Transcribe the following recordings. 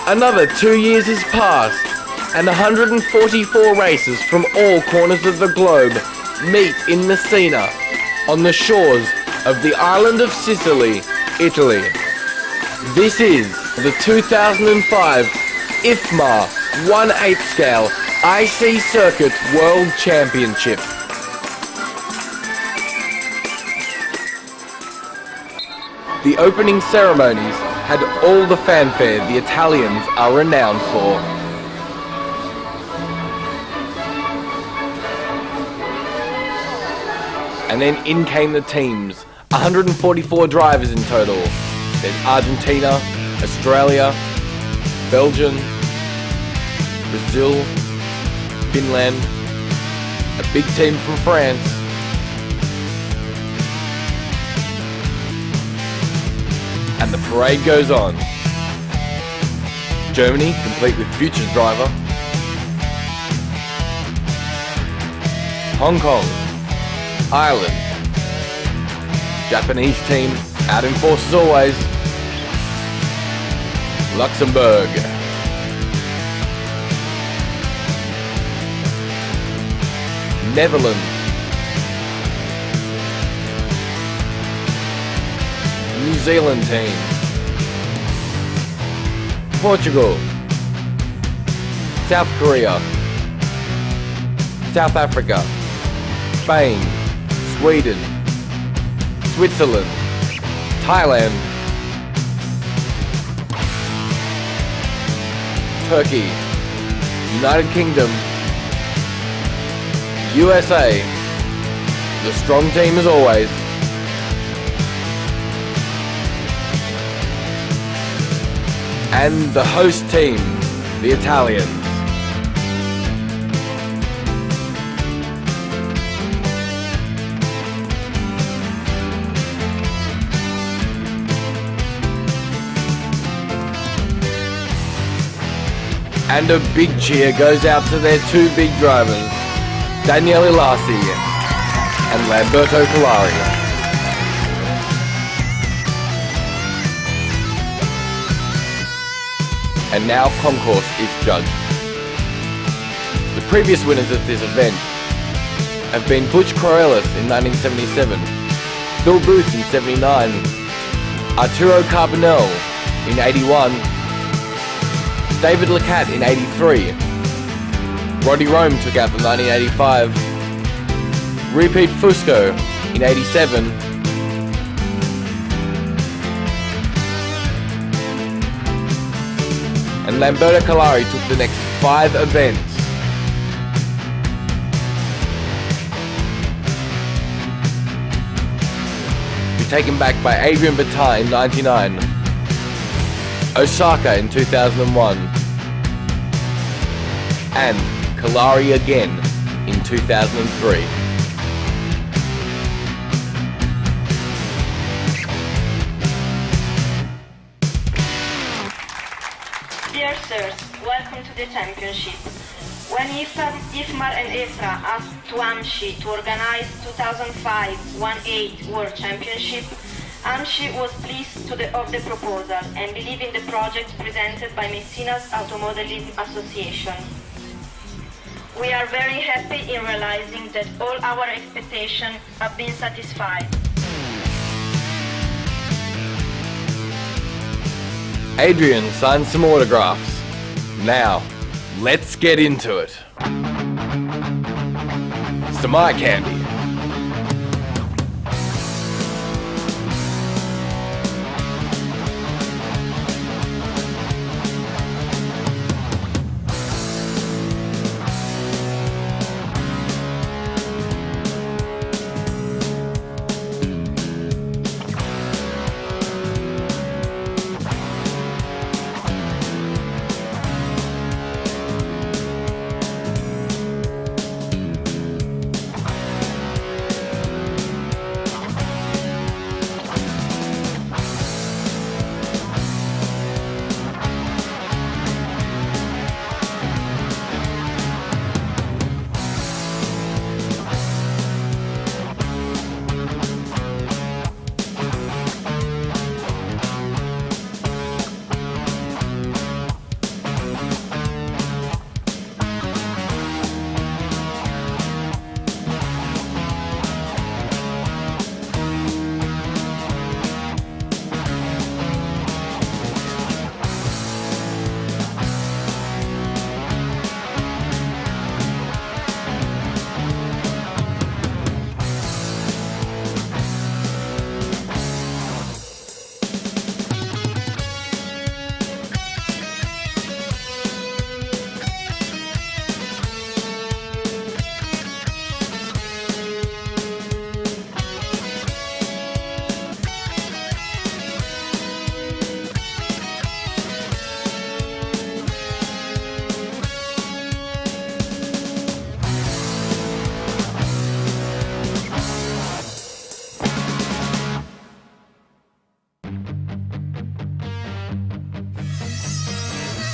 Another 2 years has passed, and 144 racers from all corners of the globe meet in Messina, on the shores of the island of Sicily, Italy. This is the 2005 IFMAR 1/8 scale IC Circuit World Championship. The opening ceremonies had all the fanfare the Italians are renowned for. And then in came the teams, 144 drivers in total. There's Argentina, Australia, Belgium, Brazil, Finland, a big team from France, and the parade goes on. Germany, complete with Future's driver. Hong Kong, Ireland, Japanese team, out in force as always. Luxembourg, Netherlands, New Zealand team, Portugal, South Korea, South Africa, Spain, Sweden, Switzerland, Thailand, Turkey, United Kingdom, USA, the strong team as always, and the host team, the Italians. And a big cheer goes out to their two big drivers, Daniele Lassi and Lamberto Collari. And now concourse is judged. The previous winners of this event have been Butch Corellis in 1977, Phil Booth in 79, Arturo Carbonell in 81, David Lecat in 83, Roddy Rome took out the 1985, Repeat Fusco in 87, and Lamberto Collari took the next 5 events. Be taken back by Adrian Batin in 99, Osaka in 2001, and Collari again in 2003. Dear sirs, welcome to the championship. When IFMAR and ESRA asked AMSCI to organize 2005 1/8 World Championship, AMSCI was pleased of the proposal and believed in the project presented by Messina's Automodelism Association. We are very happy in realizing that all our expectations have been satisfied. Adrian signed some autographs. Now, let's get into it. Some eye candy.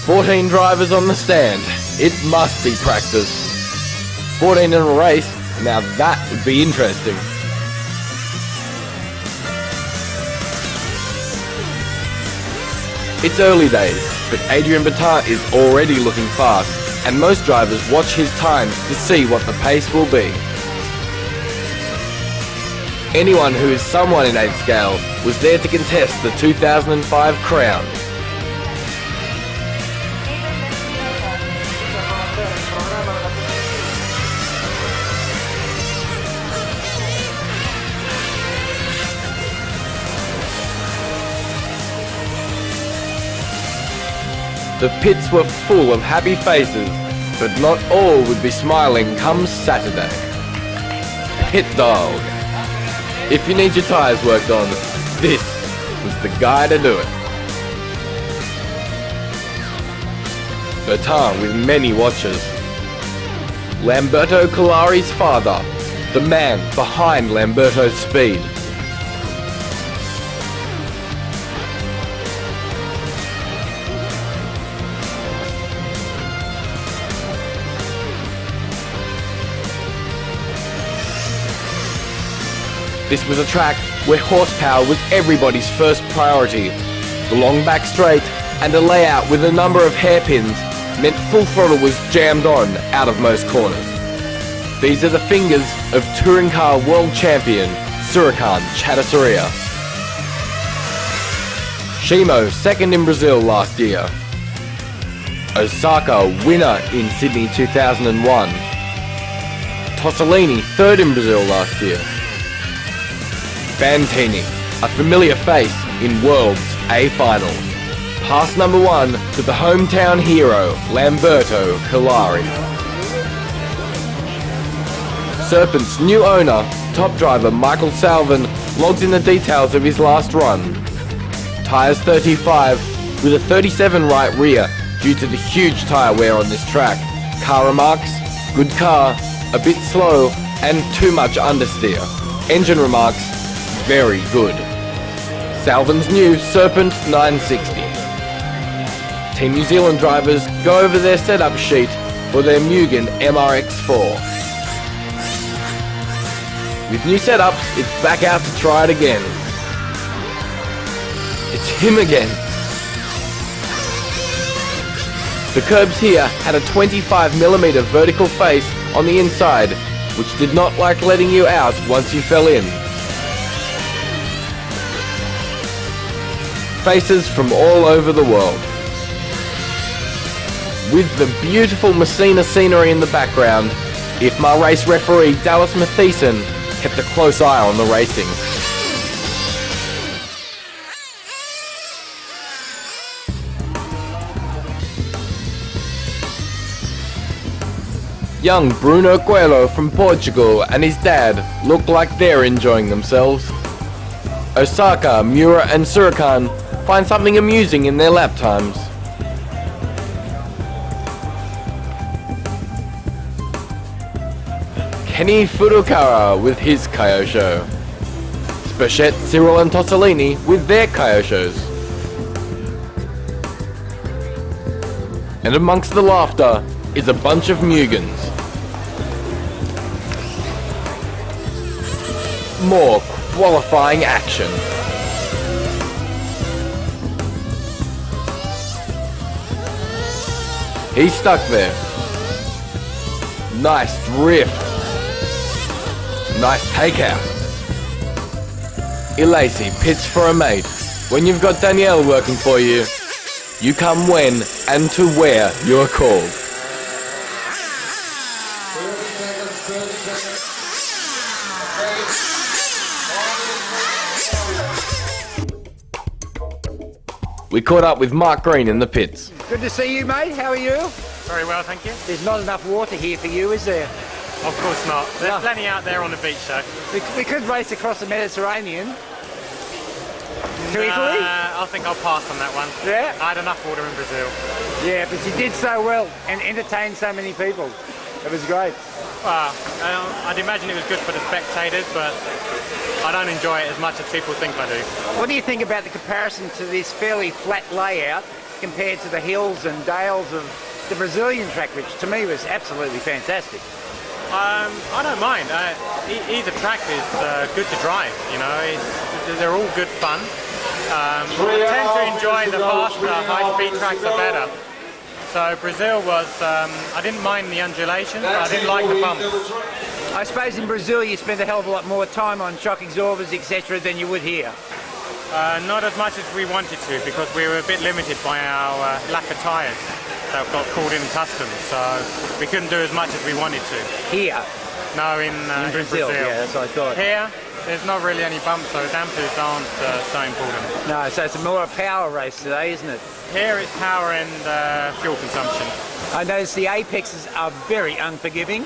14 drivers on the stand. It must be practice. 14 in a race, now that would be interesting. It's early days, but Adrian Batar is already looking fast, and most drivers watch his times to see what the pace will be. Anyone who is someone in 8th scale was there to contest the 2005 crown. The pits were full of happy faces, but not all would be smiling come Saturday. Pit Dog. If you need your tyres worked on, this was the guy to do it. Bertin with many watchers. Lamberto Collari's father, the man behind Lamberto's speed. This was a track where horsepower was everybody's first priority. The long back straight and a layout with a number of hairpins meant full throttle was jammed on out of most corners. These are the fingers of touring car world champion Surakan Chadasuria. Shimo second in Brazil last year. Osaka winner in Sydney 2001. Tossolini third in Brazil last year. Fantini, a familiar face in World's A finals. Pass number 1 to the hometown hero, Lamberto Collari. Serpent's new owner, top driver Michael Salvin, logs in the details of his last run. Tyres 35, with a 37 right rear due to the huge tyre wear on this track. Car remarks, good car, a bit slow, and too much understeer. Engine remarks, very good. Salvin's new Serpent 960. Team New Zealand drivers go over their setup sheet for their Mugen MRX4. With new setups, it's back out to try it again. It's him again. The curbs here had a 25mm vertical face on the inside, which did not like letting you out once you fell in. Faces from all over the world. With the beautiful Messina scenery in the background, IFMAR race referee Dallas Matheson kept a close eye on the racing. Young Bruno Coelho from Portugal and his dad look like they're enjoying themselves. Osaka, Miura and Surakan find something amusing in their lap times. Kenny Furukawa with his Kyosho. Spachette, Cyril and Tossolini with their Kyoshos. And amongst the laughter is a bunch of Mugens. More qualifying action. He's stuck there. Nice drift. Nice takeout. Ilacy pits for a mate. When you've got Danielle working for you, you come when and to where you're called. We caught up with Mark Green in the pits. Good to see you, mate. How are you? Very well, thank you. There's not enough water here for you, is there? Of course not. There's plenty out there on the beach, though. We could race across the Mediterranean to Italy. I think I'll pass on that one. Yeah? I had enough water in Brazil. Yeah, but you did so well and entertained so many people. It was great. Well, I'd imagine it was good for the spectators, but I don't enjoy it as much as people think I do. What do you think about the comparison to this fairly flat layout compared to the hills and dales of the Brazilian track, which to me was absolutely fantastic. I don't mind. Either track is good to drive. You know, they're all good fun. I tend to enjoy the faster, high-speed tracks are better. So Brazil was, I didn't mind the undulations, but I didn't like the bumps. I suppose in Brazil you spend a hell of a lot more time on shock absorbers, etc. than you would here. Not as much as we wanted to, because we were a bit limited by our lack of tyres that got called in customs, so we couldn't do as much as we wanted to. Here? No, in Brazil. Yeah, that's what I thought. Here, there's not really any bumps, so dampers aren't so important. No, so it's more a power race today, isn't it? Here it's power and fuel consumption. I notice the apexes are very unforgiving.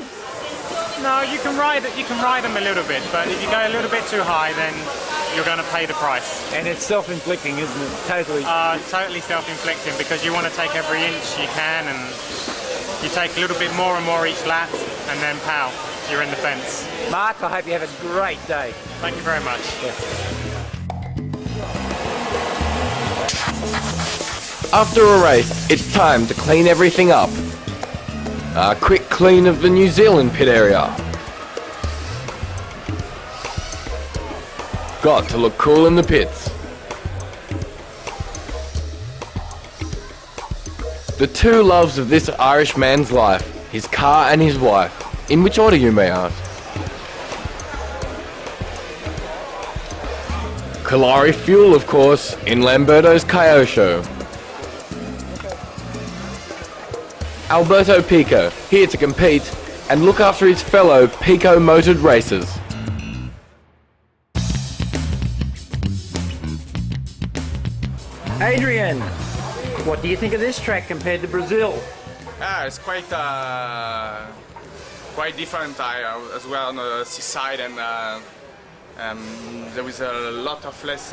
No, you can ride them a little bit, but if you go a little bit too high, then you're going to pay the price. And it's self-inflicting, isn't it? Totally. Totally self-inflicting, because you want to take every inch you can, and you take a little bit more and more each lap, and then pow, you're in the fence. Mark, I hope you have a great day. Thank you very much. Yeah. After a race, it's time to clean everything up. A quick clean of the New Zealand pit area. Got to look cool in the pits. The two loves of this Irish man's life, his car and his wife. In which order, you may ask? Kalari fuel, of course, in Lamberto's Kyosho. Alberto Pico, here to compete and look after his fellow Pico-motored racers. Adrian, what do you think of this track compared to Brazil? It's quite different as well on the seaside, and there is a lot of less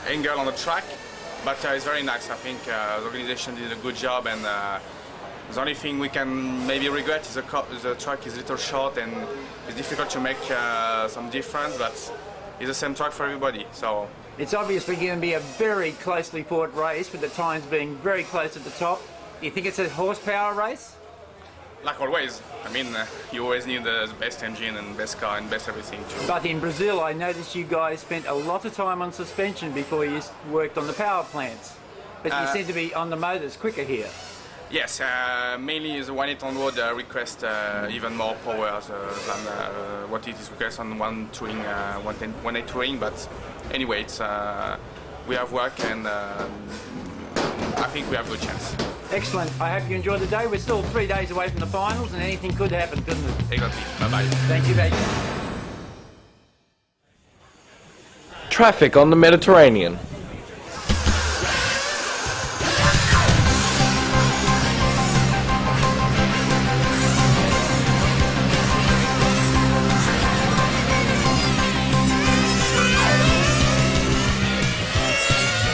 angle on the track, but it's very nice. I think the organization did a good job, and the only thing we can maybe regret is the track is a little short and it's difficult to make some difference, but it's the same track for everybody. So it's obviously going to be a very closely fought race, with the times being very close at the top. Do you think it's a horsepower race? Like always, I mean, you always need the best engine and best car and best everything too. But in Brazil, I noticed you guys spent a lot of time on suspension before you worked on the power plants. But you seem to be on the motors quicker here. Yes, mainly the 1.8 on road request even more power than what it is request on 1.8 touring. But anyway, it's, we have work, and I think we have a good chance. Excellent. I hope you enjoy the day. We're still 3 days away from the finals, and anything could happen, couldn't it? Exactly. Bye-bye. Thank you, Adrian. Traffic on the Mediterranean.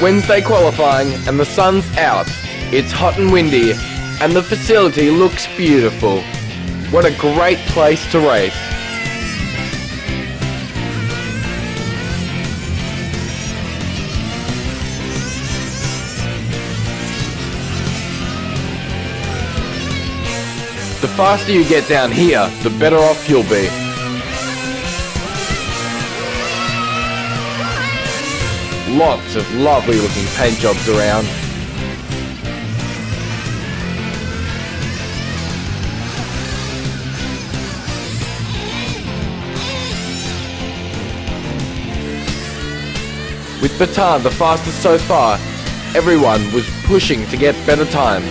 Wednesday qualifying and the sun's out. It's hot and windy and the facility looks beautiful. What a great place to race. The faster you get down here, the better off you'll be. Lots of lovely looking paint jobs around. With Bataan the fastest so far, everyone was pushing to get better times.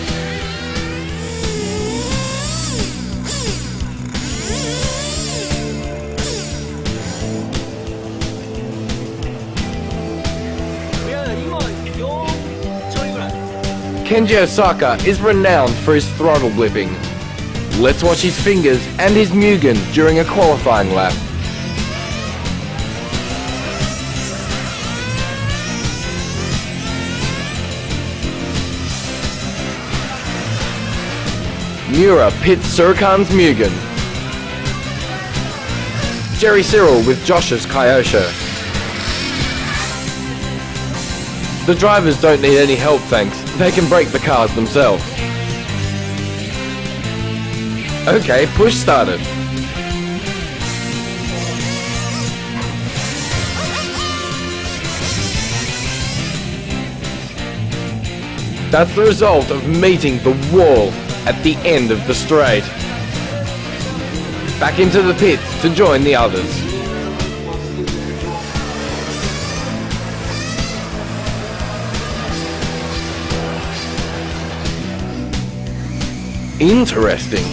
Kenji Osaka is renowned for his throttle blipping. Let's watch his fingers and his Mugen during a qualifying lap. Mura pits Surikan's Mugen. Jerry Cyril with Josh's Kyosho. The drivers don't need any help, thanks. they can break the cars themselves. Okay, push started. That's the result of meeting the wall at the end of the straight. Back into the pit to join the others. Interesting.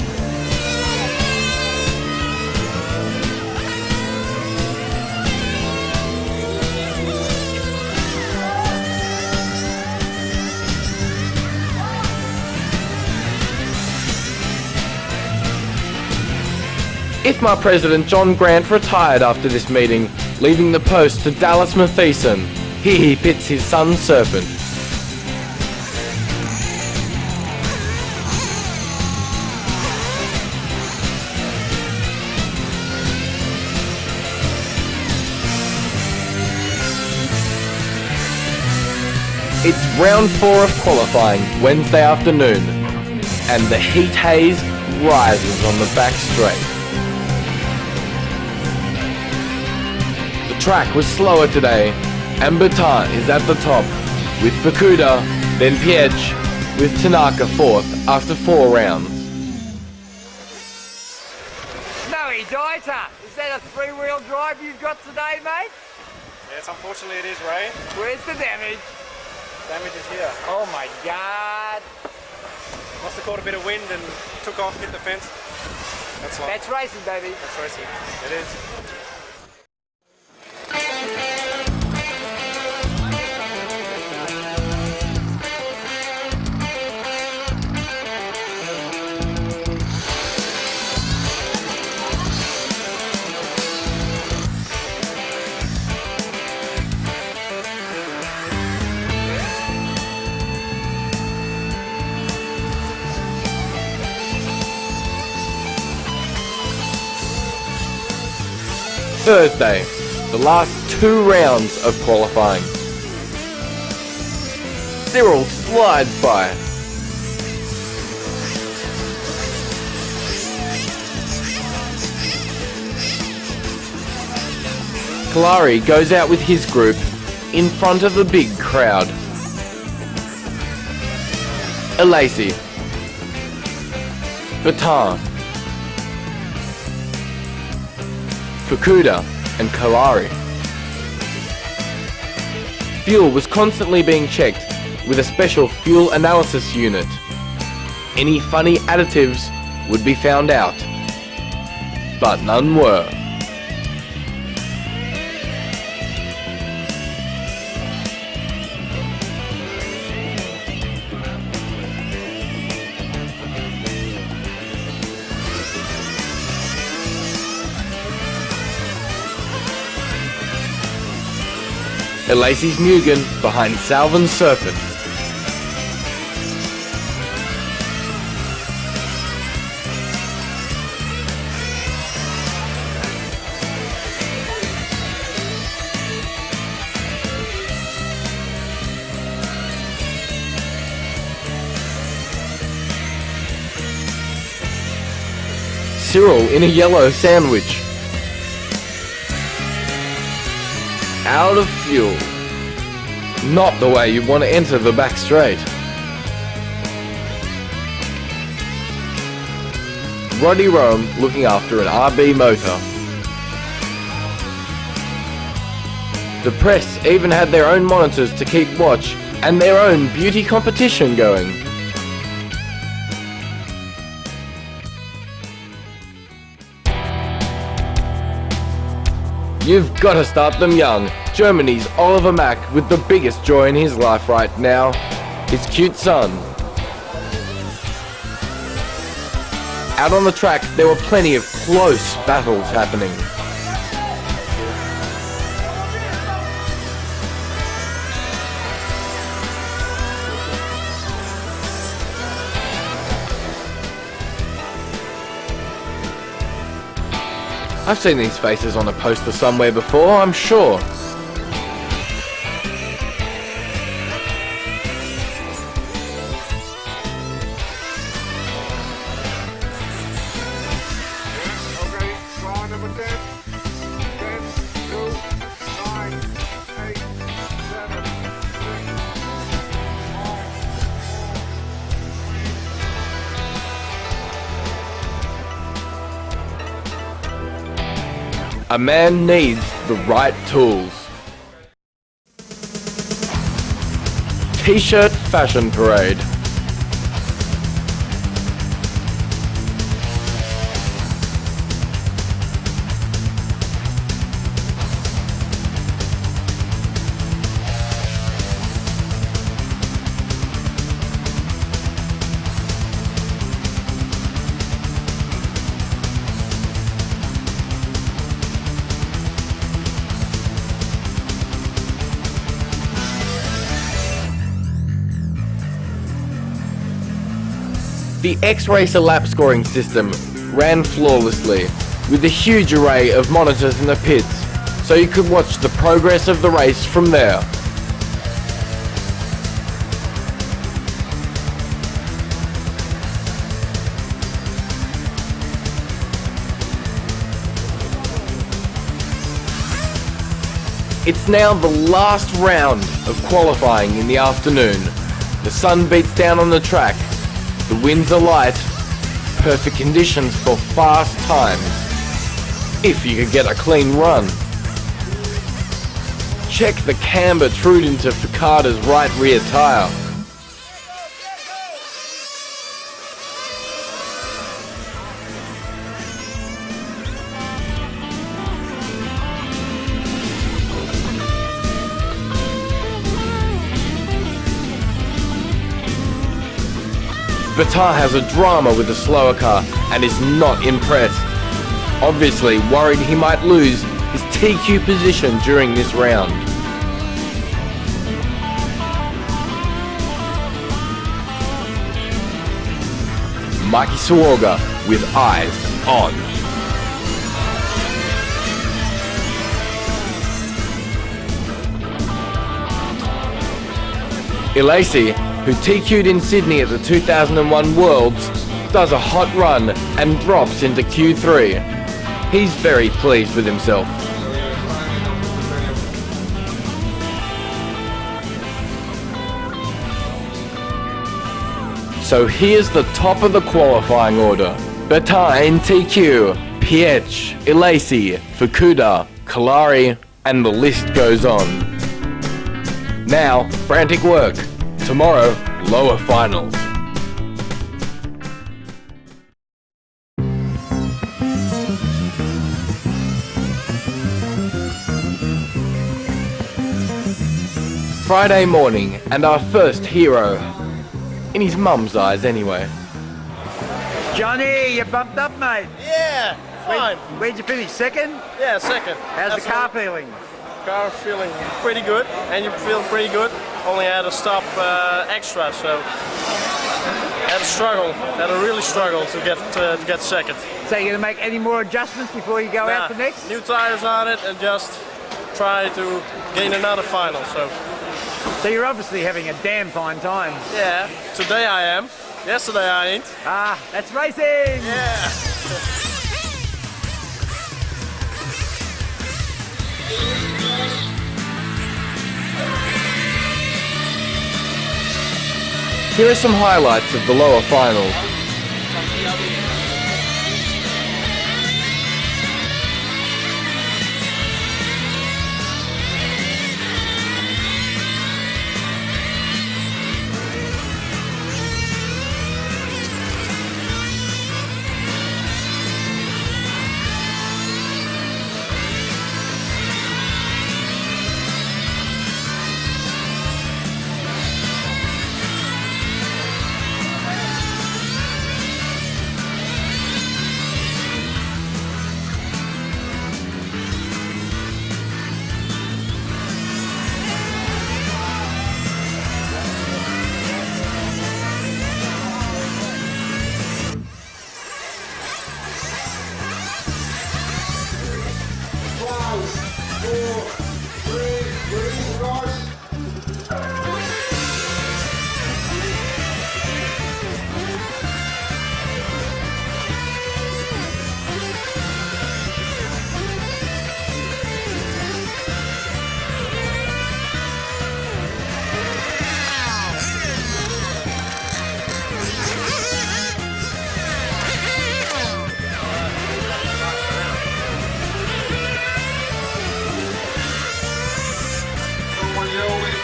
IFMAR President John Grant retired after this meeting, leaving the post to Dallas Matheson. Here he pits his son Serpent. It's round 4 of qualifying, Wednesday afternoon, and the heat haze rises on the back straight. The track was slower today, and Batin is at the top, with Fukuda, then Pietsch, with Tanaka fourth after 4 rounds. Snowy Dieter, is that a 3-wheel drive you've got today, mate? Yes, unfortunately it is, Ray. Where's the damage? Damage is here. Oh my God. Must have caught a bit of wind and took off, hit the fence. That's racing, baby. That's racing. It is. Thursday, the last 2 rounds of qualifying. Cyril slides by. Kalari goes out with his group in front of the big crowd. Elasi, Batin, Fukuda and Kalari. Fuel was constantly being checked with a special fuel analysis unit. Any funny additives would be found out, but none were. Elasi's Mugen behind Salvin's Serpent. Cyril in a yellow sandwich. Out of fuel. Not the way you want to enter the back straight. Roddy Rome looking after an RB motor. The press even had their own monitors to keep watch and their own beauty competition going. You've got to start them young. Germany's Oliver Mack with the biggest joy in his life right now, his cute son. Out on the track, there were plenty of close battles happening. I've seen these faces on a poster somewhere before, I'm sure. A man needs the right tools. T-shirt fashion parade. The X-Racer lap scoring system ran flawlessly, with a huge array of monitors in the pits, so you could watch the progress of the race from there. It's now the last round of qualifying in the afternoon. The sun beats down on the track. The winds are light, perfect conditions for fast times, if you could get a clean run. Check the camber trued into Ficada's right rear tyre. Batar has a drama with the slower car and is not impressed. Obviously worried he might lose his TQ position during this round. Mikey Suoga with eyes on. Ilacy, who TQ'd in Sydney at the 2001 Worlds, does a hot run and drops into Q3. He's very pleased with himself. So here's the top of the qualifying order. Batar in TQ, Piech, Ilacy, Fukuda, Kalari, and the list goes on. Now, frantic work. Tomorrow, lower finals. Friday morning, and our first hero. In his mum's eyes, anyway. Johnny, you bumped up, mate. Yeah, fine. Where'd you finish? Second? Yeah, second. How's the car feeling? Car feeling pretty good, and you feel pretty good. Only had to stop extra, so had a really struggle to get second. So you're gonna make any more adjustments before you go out for next? New tires on it, and just try to gain another final. So you're obviously having a damn fine time. Yeah, today I am. Yesterday I ain't. Ah, that's racing! Yeah. Here are some highlights of the lower finals.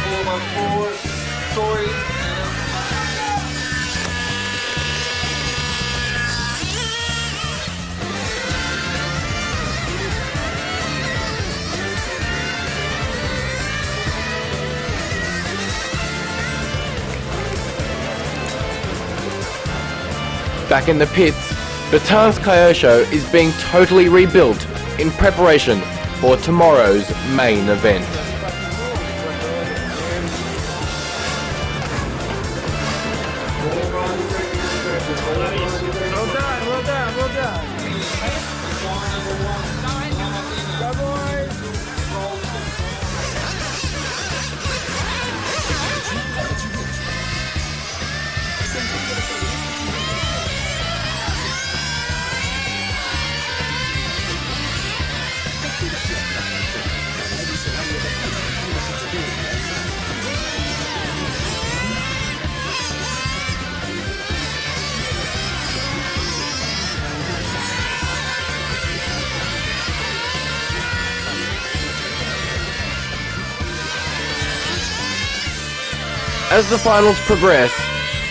4x4 toy. Back in the pits, Batan's Kyosho is being totally rebuilt in preparation for tomorrow's main event. Well done, well done, well done. Go boys! As the finals progress,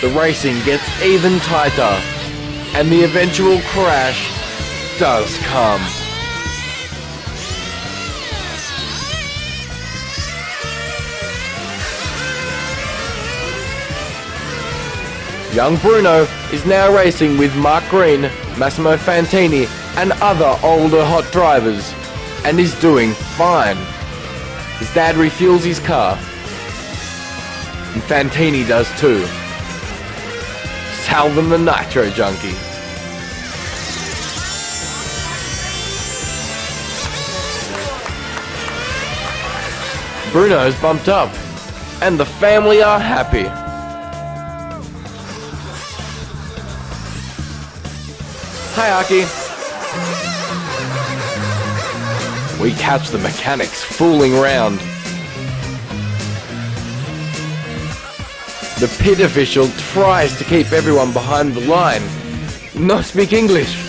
the racing gets even tighter, and the eventual crash does come. Young Bruno is now racing with Mark Green, Massimo Fantini and other older hot drivers, and is doing fine. His dad refuels his car, and Fantini does too. Salvin the Nitro Junkie. Bruno's bumped up, and the family are happy. Hi Aki. We catch the mechanics fooling around. The pit official tries to keep everyone behind the line. No speak English.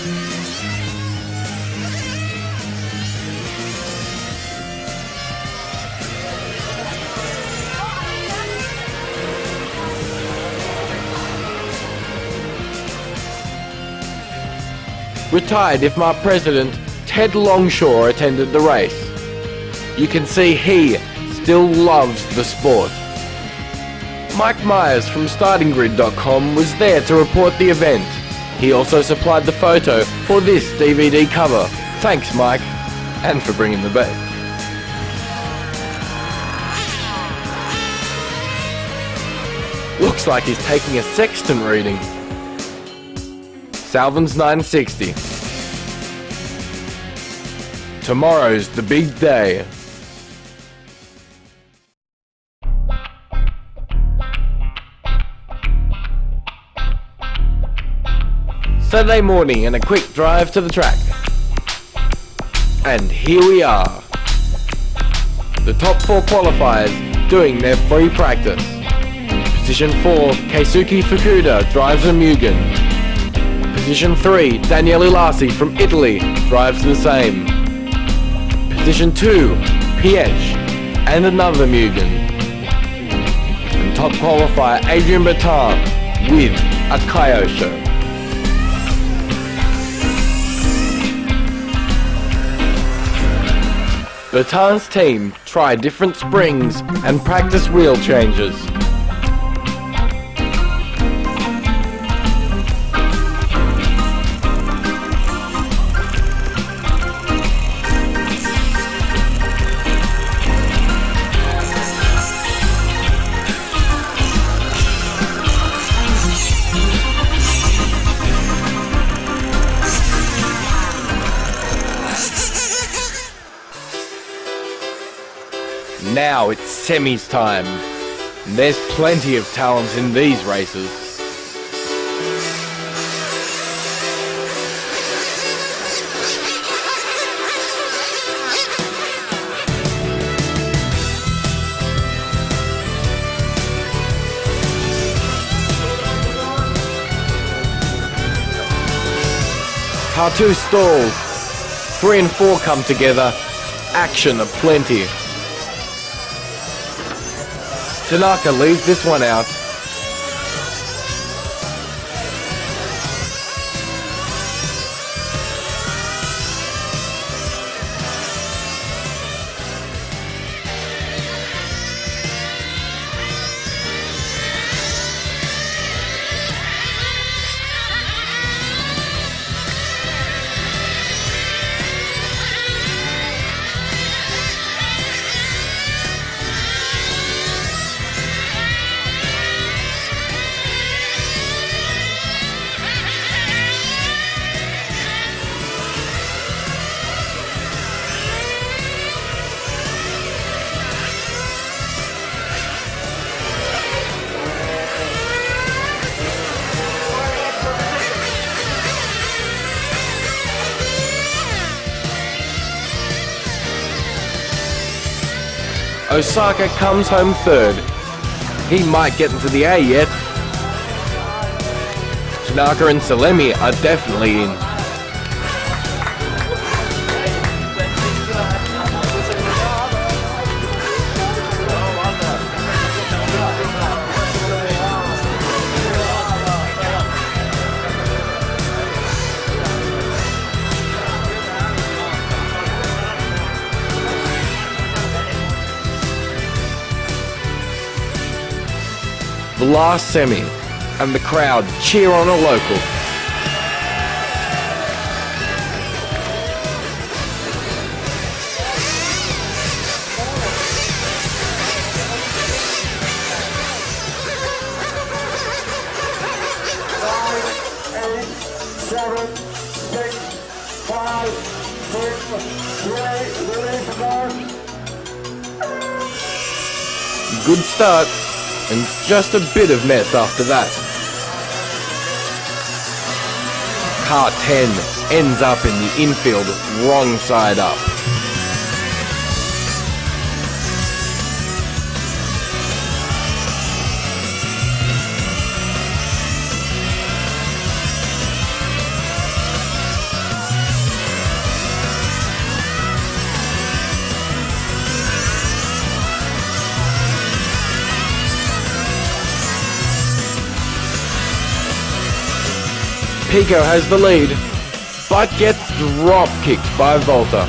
Retired IFMAR President Ted Longshore attended the race. You can see he still loves the sport. Mike Myers from StartingGrid.com was there to report the event. He also supplied the photo for this DVD cover. Thanks Mike, and for bringing the bait. Looks like he's taking a sextant reading. Salvin's 960. Tomorrow's the big day. Saturday morning and a quick drive to the track. And here we are. The top 4 qualifiers doing their free practice. Position 4, Keisuke Fukuda drives a Mugen. Position 3, Daniele Lassi from Italy drives the same. Position 2, Pietsch and another Mugen. And top qualifier Adrian Batan with a Kyosho. Batan's team try different springs and practice wheel changes. Now it's semis time. There's plenty of talent in these races. Car 2 stalls. 3 and 4 come together. Action aplenty. Tanaka leads this one out. Osaka comes home third. He might get into the A yet. Tanaka and Salemi are definitely in. The last semi, and the crowd cheer on a local. Good start. And just a bit of mess after that. Car 10 ends up in the infield wrong side up. Pico has the lead, but gets drop kicked by Volta.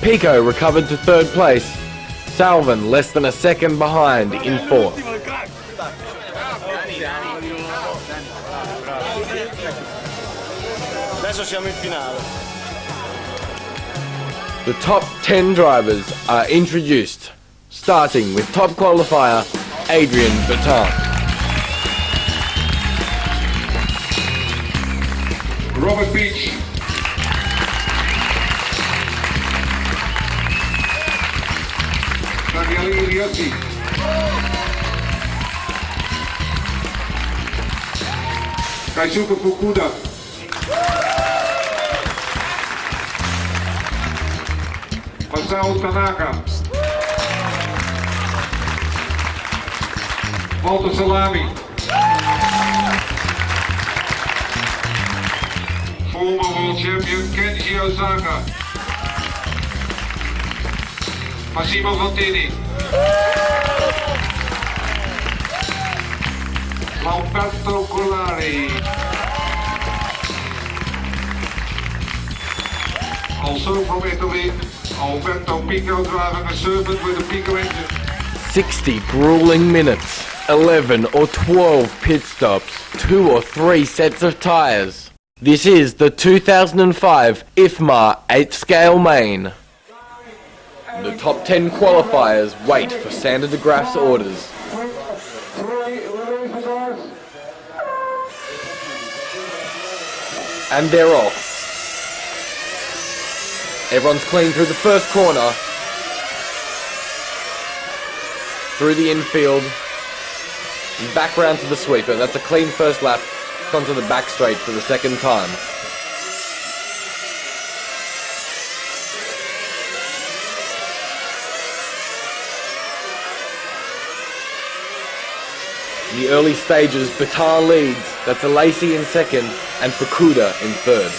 Pico recovered to third place. Salvan less than a second behind in fourth. Adesso siamo in finale. The top 10 drivers are introduced, starting with top qualifier Adrian Baton. Robert Beach. Daniele Iliozzi. Kaisuke Fukuda. Masao Tanaka. Walter Salami. Former world champion Kenji Osaka. Massimo Fontini. Lamberto Colari. Also from Italy, Alberto Pico driving a Serpent with a Pico engine. 60 grueling minutes, 11 or 12 pit stops, 2 or 3 sets of tyres. This is the 2005 IFMAR 8-scale main. The top 10 qualifiers wait for Sander de Graaf's orders. And they're off. Everyone's clean through the first corner. Through the infield. And back round to the sweeper. That's a clean first lap. onto the back straight for the second time. In the early stages, Batar leads. That's Alesi in second and Fukuda in third.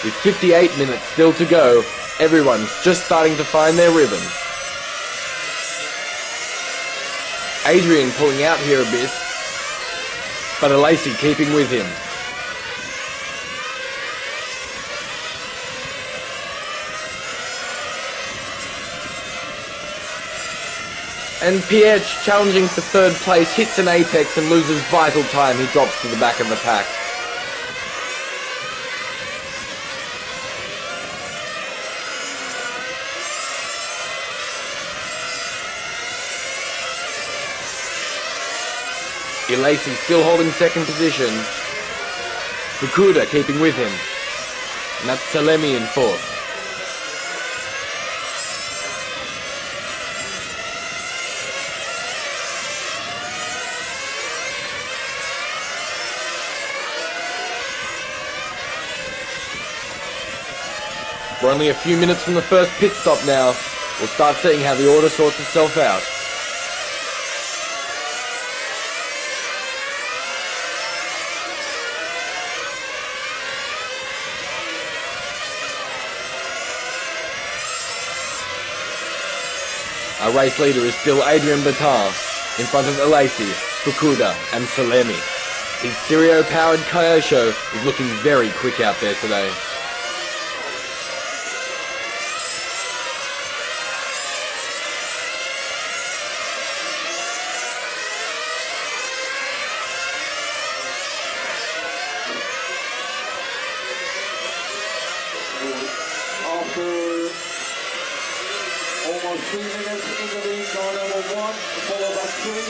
With 58 minutes still to go, everyone's just starting to find their rhythm. Adrian pulling out here a bit, but Alesi keeping with him. And Pietsch, challenging for third place, hits an apex and loses vital time. He drops to the back of the pack. Alesi still holding second position. Fukuda keeping with him. And that's Salemi in fourth. We're only a few minutes from the first pit stop now. We'll start seeing how the order sorts itself out. Our race leader is still Adrian Batar, in front of Alesi, Fukuda and Salemi. His stereo-powered Kyosho is looking very quick out there today.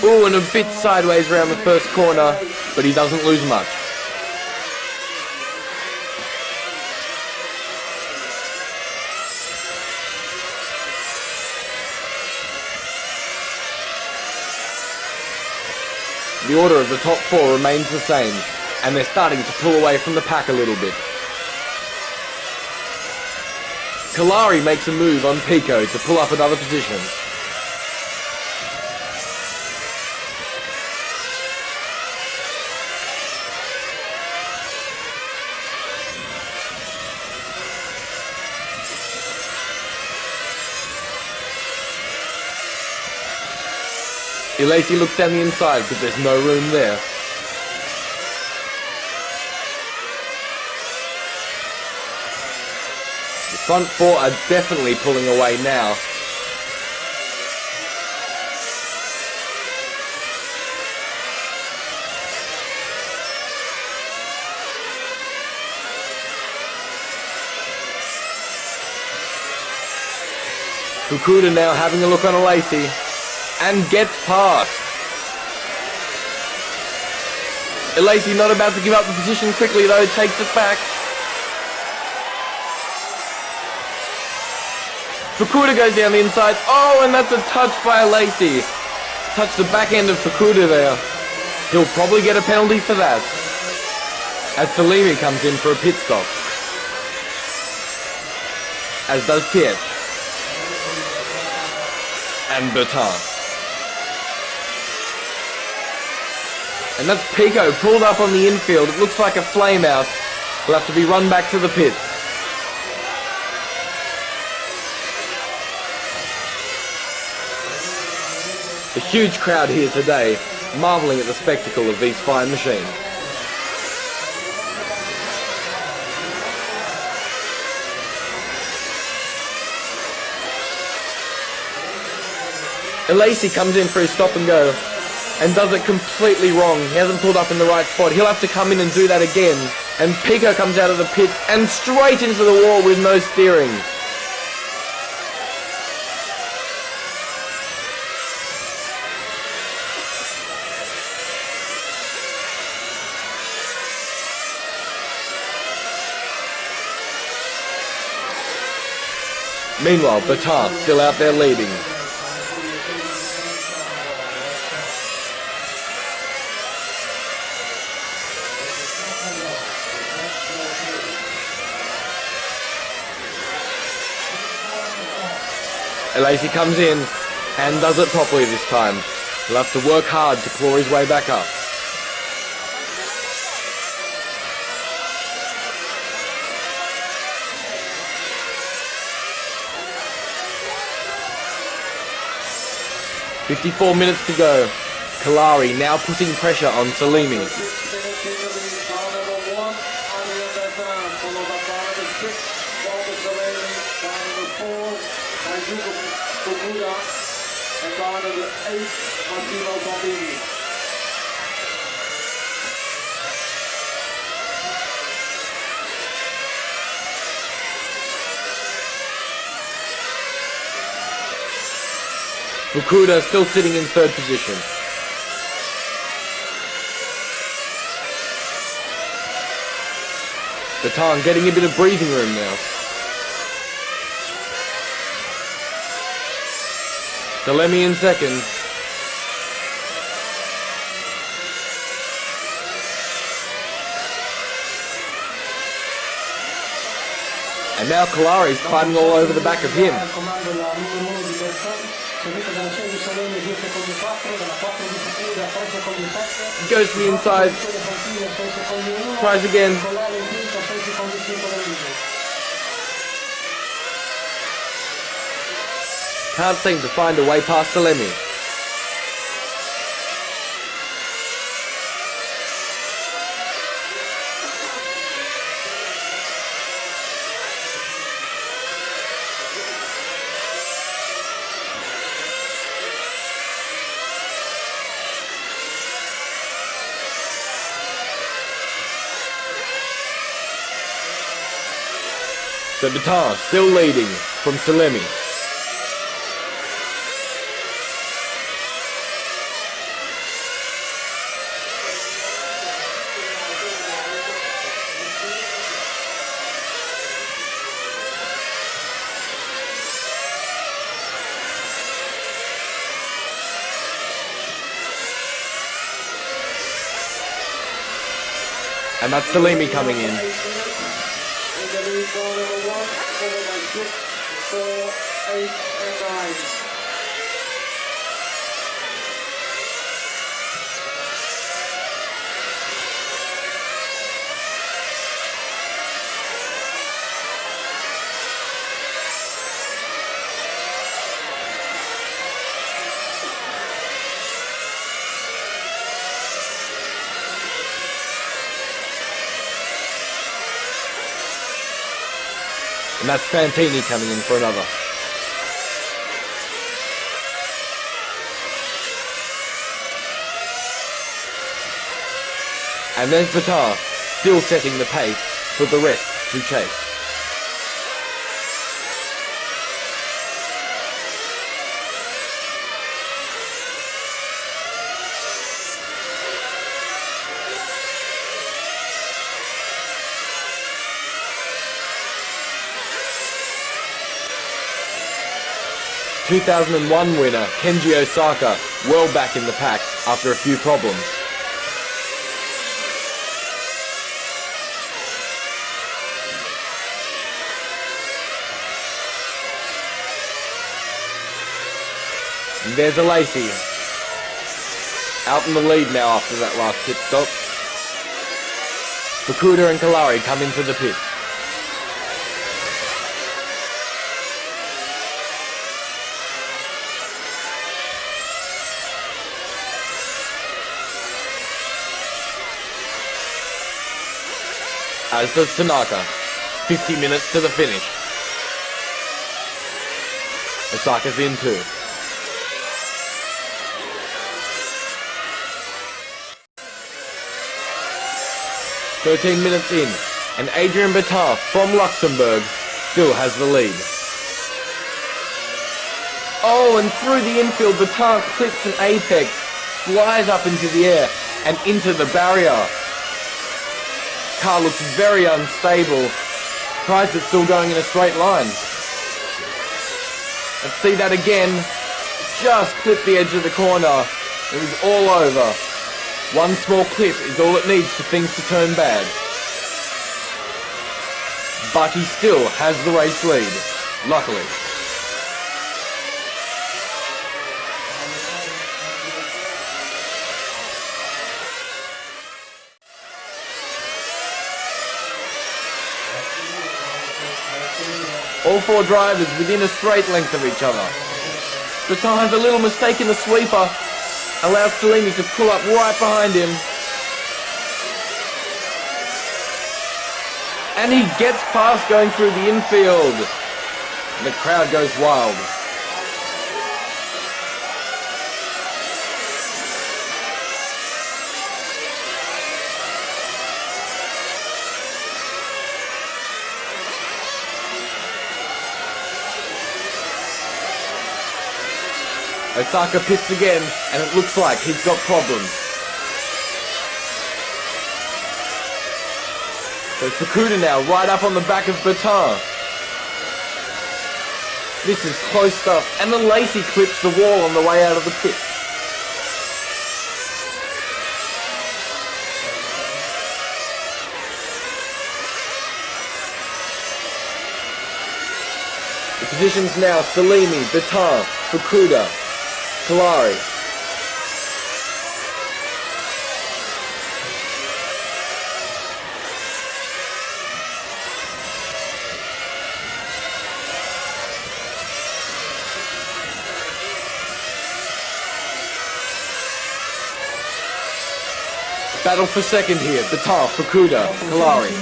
Ooh, and a bit sideways around the first corner, but he doesn't lose much. The order of the top four remains the same, and they're starting to pull away from the pack a little bit. Kalari makes a move on Pico to pull up another position. Alesi looks down the inside because there's no room there. The front four are definitely pulling away now. Fukuda now having a look on Alesi. And gets past. Alesi not about to give up the position quickly though, takes it back. Fukuda goes down the inside. Oh, and that's a touch by Alesi. Touch the back end of Fukuda there. He'll probably get a penalty for that. As Salemi comes in for a pit stop. As does Pietsch. And Batar. And that's Pico pulled up on the infield. It looks like a flame out. Will have to be run back to the pits. A huge crowd here today, marvelling at the spectacle of these fine machines. Alesi comes in for his stop and go. And does it completely wrong. He hasn't pulled up in the right spot. He'll have to come in and do that again. And Pico comes out of the pit and straight into the wall with no steering. Meanwhile, Batar still out there leading. Lacey comes in and does it properly this time. He'll have to work hard to claw his way back up. "54 minutes to go. Kalari now putting pressure on Salimi. Fukuda still sitting in third position. Baton getting a bit of breathing room now. Salemi in second. And now Kalari's climbing all over the back of him. Goes to the inside. Tries again. Can't seem to find a way past Salemi. So Batar still leading from Salemi. And that's Salemi coming in. And that's Fantini coming in for another. And there's Batar, still setting the pace for the rest to chase. ...2001 winner Kenji Osaka well back in the pack after a few problems. And there's a Lacey. Out in the lead now after that last pit stop. Fukuda and Kalari come into the pit. As does Tanaka. 50 minutes to the finish. Osaka's in too. "13 minutes in, and Adrian Batar from Luxembourg still has the lead. Oh, and through the infield, Batar clips an apex, flies up into the air and into the barrier. Car looks very unstable. Surprised it's still going in a straight line. Let's see that again. Just clipped the edge of the corner. It was all over. One small clip is all it needs for things to turn bad. But he still has the race lead, luckily. All four drivers within a straight length of each other. Baton has a little mistake in the sweeper, allows Salimi to pull up right behind him. And he gets past going through the infield. And the crowd goes wild. Osaka pits again, and it looks like he's got problems. So Fukuda now right up on the back of Baton. This is close stuff, and the Lacey clips the wall on the way out of the pit. The positions now Salimi, Baton, Fukuda, Kalari. Battle for second here, Baton, Fukuda, Kalari.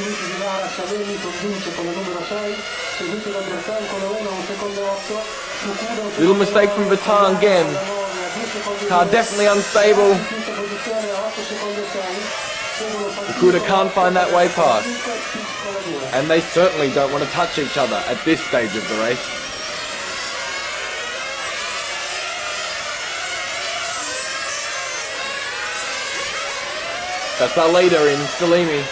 Little mistake from Baton again. Car definitely unstable. Fukuda can't find that way past. And they certainly don't want to touch each other at this stage of the race. That's our leader in Salimi.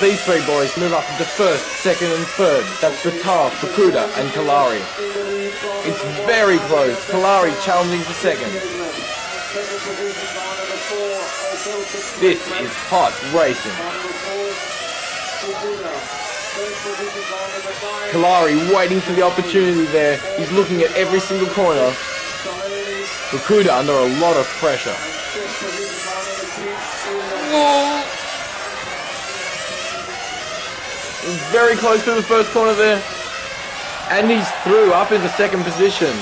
These three boys move up into first, second and third. That's Baton, Fukuda and Kalari. It's very close. Kalari challenging for second. This is hot racing. Kalari waiting for the opportunity there. He's looking at every single corner. Fukuda under a lot of pressure. Whoa. Very close to the first corner there. And he's through up in the second position.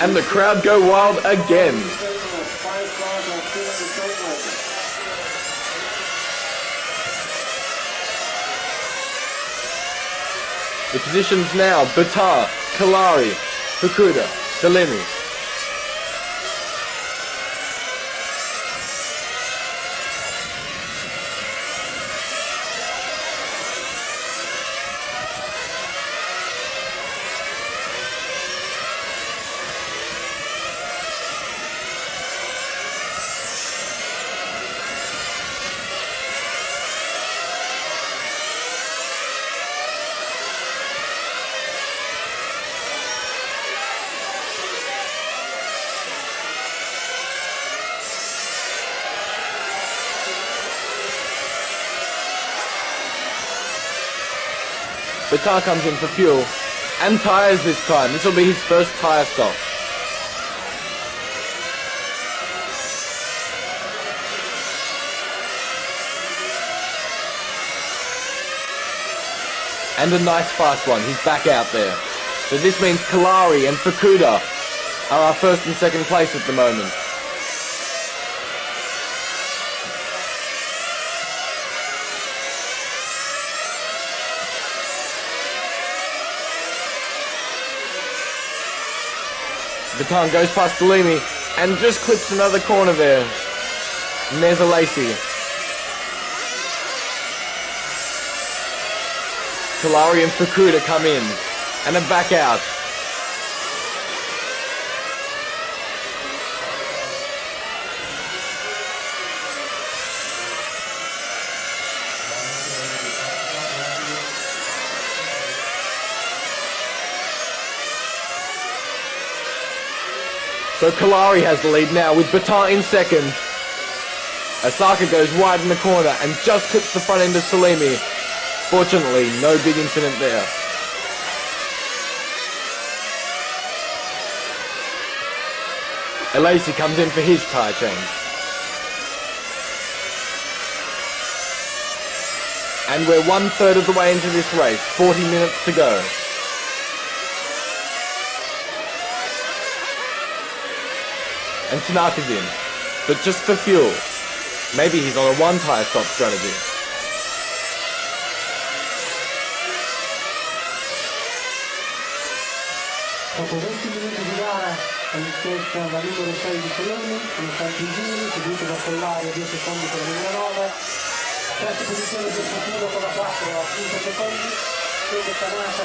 And the crowd go wild again. The positions now, Baton, Kalari, Fukuda, Salimi. Baton comes in for fuel and tyres this time. This will be his first tyre stop. And a nice fast one. He's back out there. So this means Kalari and Fukuda are our first and second place at the moment. Baton goes past Salimi and just clips another corner there. And there's a Lacey. Kalari and Fukuda come in and are back out. So Kalari has the lead now with Baton in second. Osaka goes wide in the corner and just clips the front end of Salimi. Fortunately, no big incident there. Elasi comes in for his tyre change. And we're 1/3 of the way into this race, 40 minutes to go. And Tanaka's in, but just for fuel. Maybe he's on a one tyre stop strategy. Dopo 20 minuti di gara all'interno la numero 6 di Salemi, sono stati i giri, seguito da Collari a 2 secondi per il numero 9, terza posizione del futuro con la 4 a 5 secondi.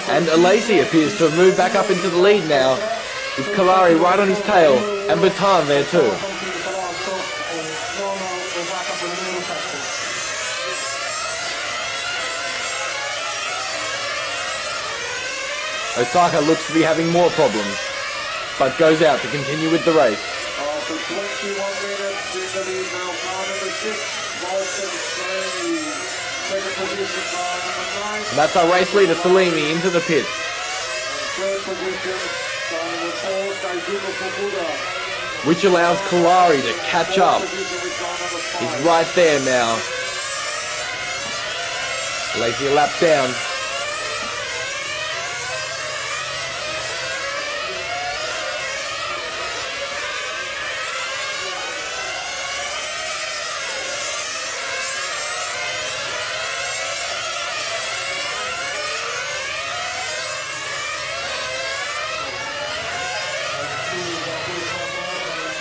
And Elasi appears to have moved back up into the lead now, with Kalari right on his tail, and Baton there too. Osaka looks to be having more problems, but goes out to continue with the race. After 21 minutes in the lead now, car number 6, Salemi. Second position, car number 9. And that's our race leader, Salimi, into the pits. Third position, car number 4, Kaizuko Fukuda. Which allows Kalari to catch up. He's right there now. Lazy a lap down.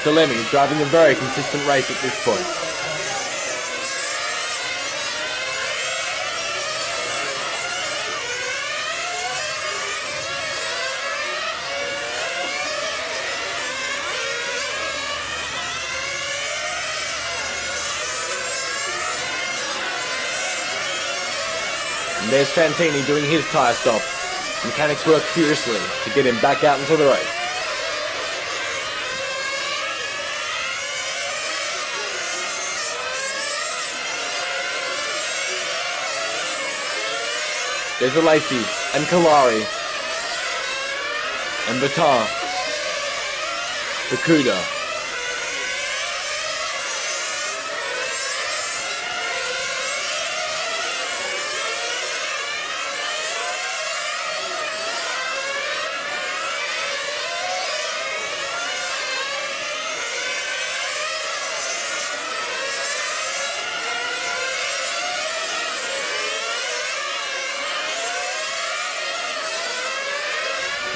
Salemi is driving a very consistent race at this point. And there's Fantini doing his tyre stop. Mechanics work furiously to get him back out into the race. There's Elasi and Kalari and Baton, Fukuda.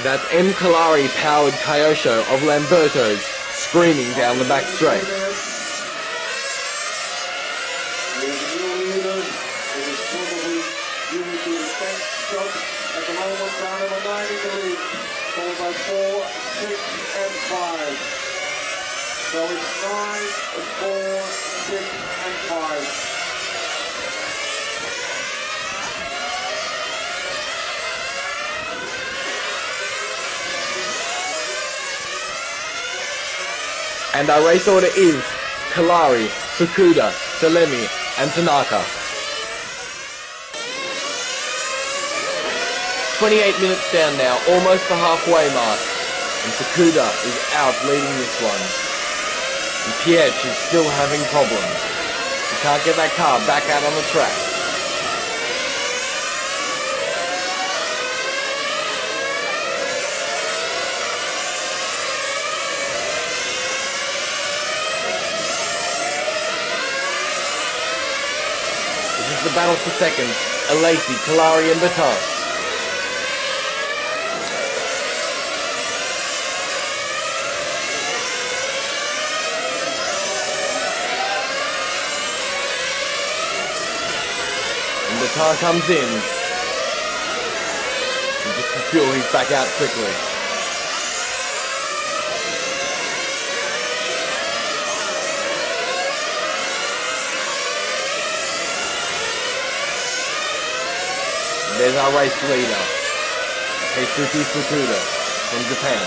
That's M. Kalari powered Kyosho of Lamberto's screaming down the back straight. At the moment, car number 9 in the lead, followed by 4, 6, and 5. So it's 9, 4, 6, and 5. And our race order is Kalari, Fukuda, Salemi, and Tanaka. 28 minutes down now, almost the halfway mark. And Fukuda is out leading this one. And Piech is still having problems. He can't get that car back out on the track. The battle for second, Elasi, Kalari and Baton. And Baton comes in. And just to fuel, he's back out quickly. There's our race leader, Keisuke Fukuda from Japan.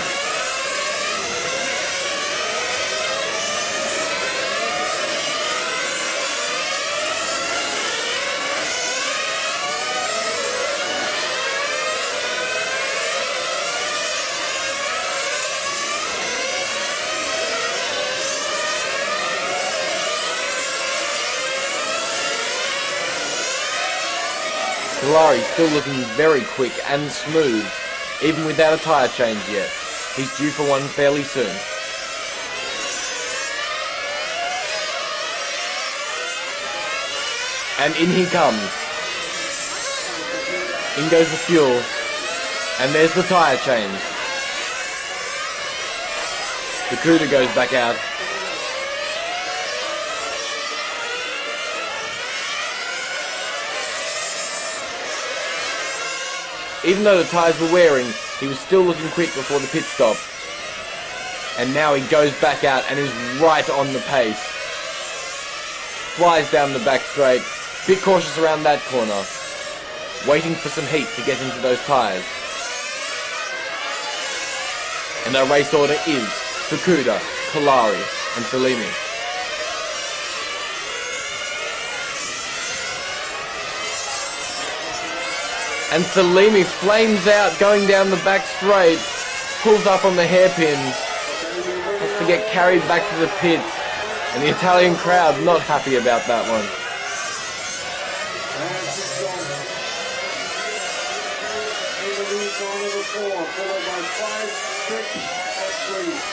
Kalari still looking very quick and smooth, even without a tyre change yet. He's due for one fairly soon. And in he comes. In goes the fuel. And there's the tyre change. The Cuda goes back out. Even though the tyres were wearing, he was still looking quick before the pit stop. And now he goes back out and is right on the pace. Flies down the back straight, bit cautious around that corner. Waiting for some heat to get into those tyres. And our race order is Fukuda, Kalari and Salimi. And Salimi flames out going down the back straight, pulls up on the hairpin, has to get carried back to the pits, and the Italian crowd not happy about that one. Followed by 5, 6 and 3.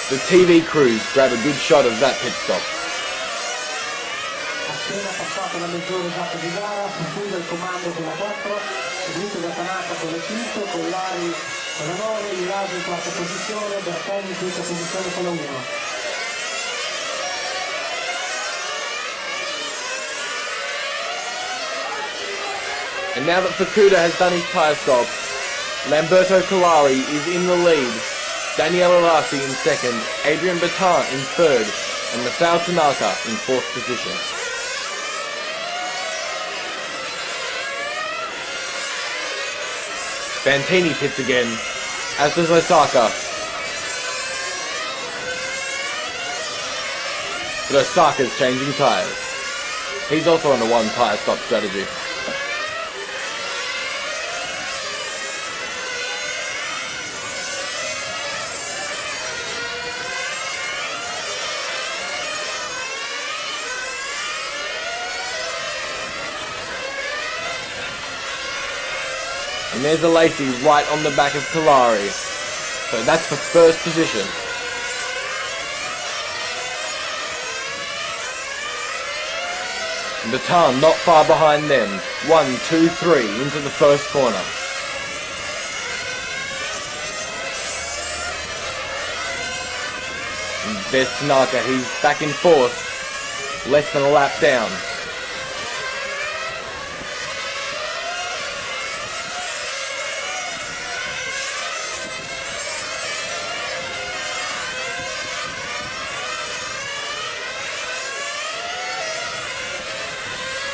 The TV crews grab a good shot of that pit stop. Appena passata la mezz'ora esatta di gara, Fukuda il comando con la 4, seguito da Tanaka con la 5, Collari con la 9, Irasu in quarta posizione, Bertelli in quinta posizione con la 1. And now that Fukuda has done his tyre stop, Lamberto Kalari is in the lead. Daniel Arasi in second, Adrian Batin in third, and Masao Tanaka in fourth position. Fantini pits again, as does Osaka. But Osaka's changing tyres. He's also on a one tyre stop strategy. And there's a Lacey right on the back of Kalari. So that's for first position. And Baton not far behind them. 1, 2, 3 into the first corner. And there's Tanaka, he's back in fourth. Less than a lap down.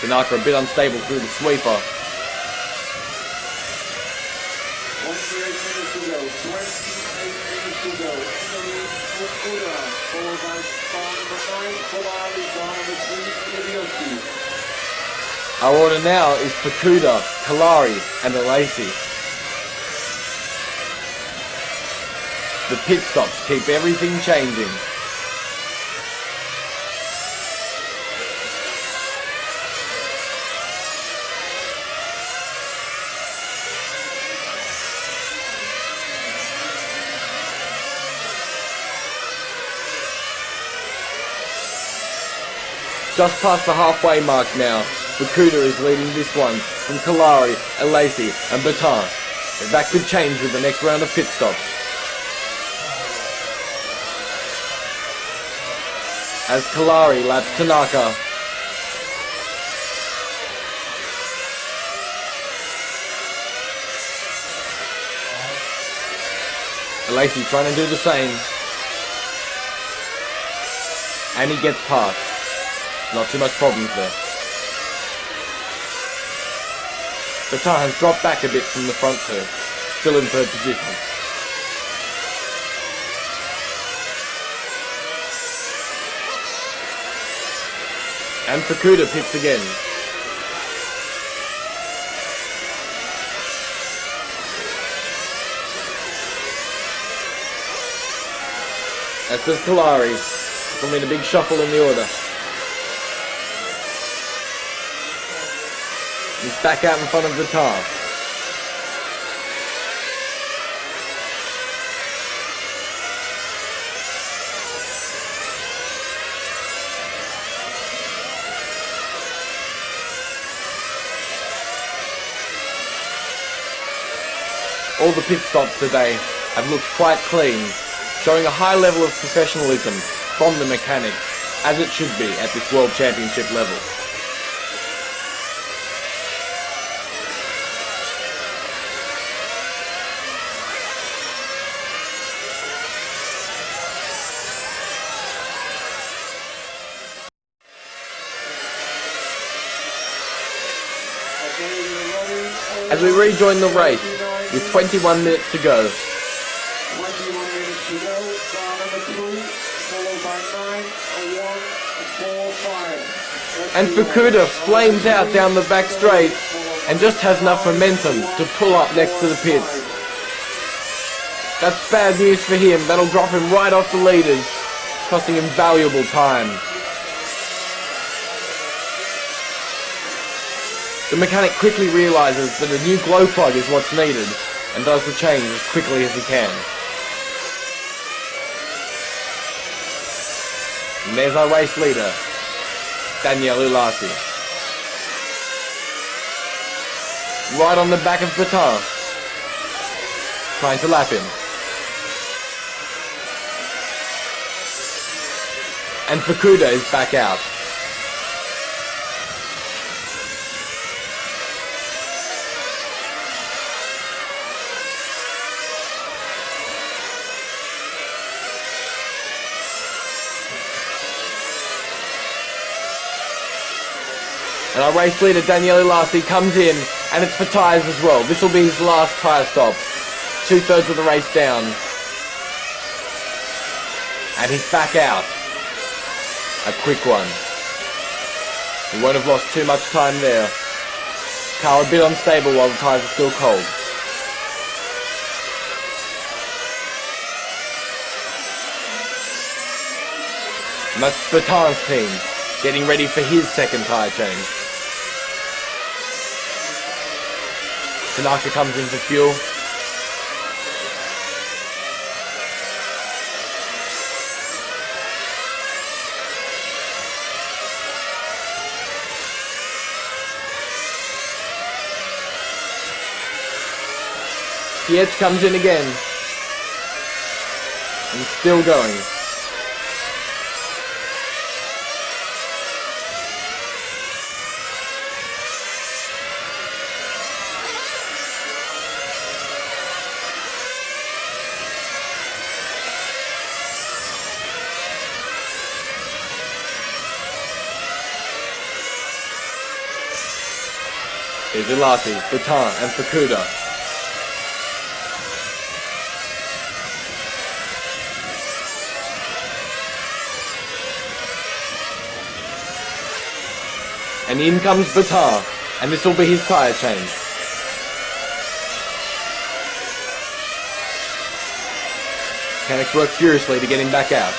Tanaka a bit unstable through the sweeper. 1 minutes to go, 28 minutes to go. Fukuda, followed by car number 9, Kalari, car number 3, Iliosi. Our order now is Fukuda, Kalari and Alesi. The pit stops keep everything changing. Just past the halfway mark now, Fukuda is leading this one from Kalari, Alesi and Baton. But that could change with the next round of pit stops. As Kalari laps Tanaka. Alesi trying to do the same. And he gets past. Not too much problems there. Baton has dropped back a bit from the front two, still in third position. And Fukuda pits again. As does Kalari. It'll mean a big shuffle in the order. He's back out in front of the tar. All the pit stops today have looked quite clean, showing a high level of professionalism from the mechanics, as it should be at this World Championship level. As we rejoin the race, with 21 minutes to go. 21 minutes to go, car number 3, followed by 9, 1, 4, 5. And Fukuda flames out down the back straight and just has enough momentum to pull up next to the pits. That's bad news for him. That'll drop him right off the leaders, costing him valuable time. The mechanic quickly realises that a new glow plug is what's needed and does the change as quickly as he can. And there's our race leader, Daniele Ulasi. Right on the back of Baton, trying to lap him. And Fukuda is back out. And our race leader, Daniele Ulasi, comes in, and it's for tyres as well. This will be his last tyre stop. 2/3 of the race down. And he's back out. A quick one. He won't have lost too much time there. Car a bit unstable while the tyres are still cold. And that's Baton's team, getting ready for his second tyre change. Tanaka comes in for fuel. Pietz comes in again. And still going. Here's Ulasi, Baton, and Fukuda. And in comes Baton, and this will be his tyre change. Mechanics work furiously to get him back out.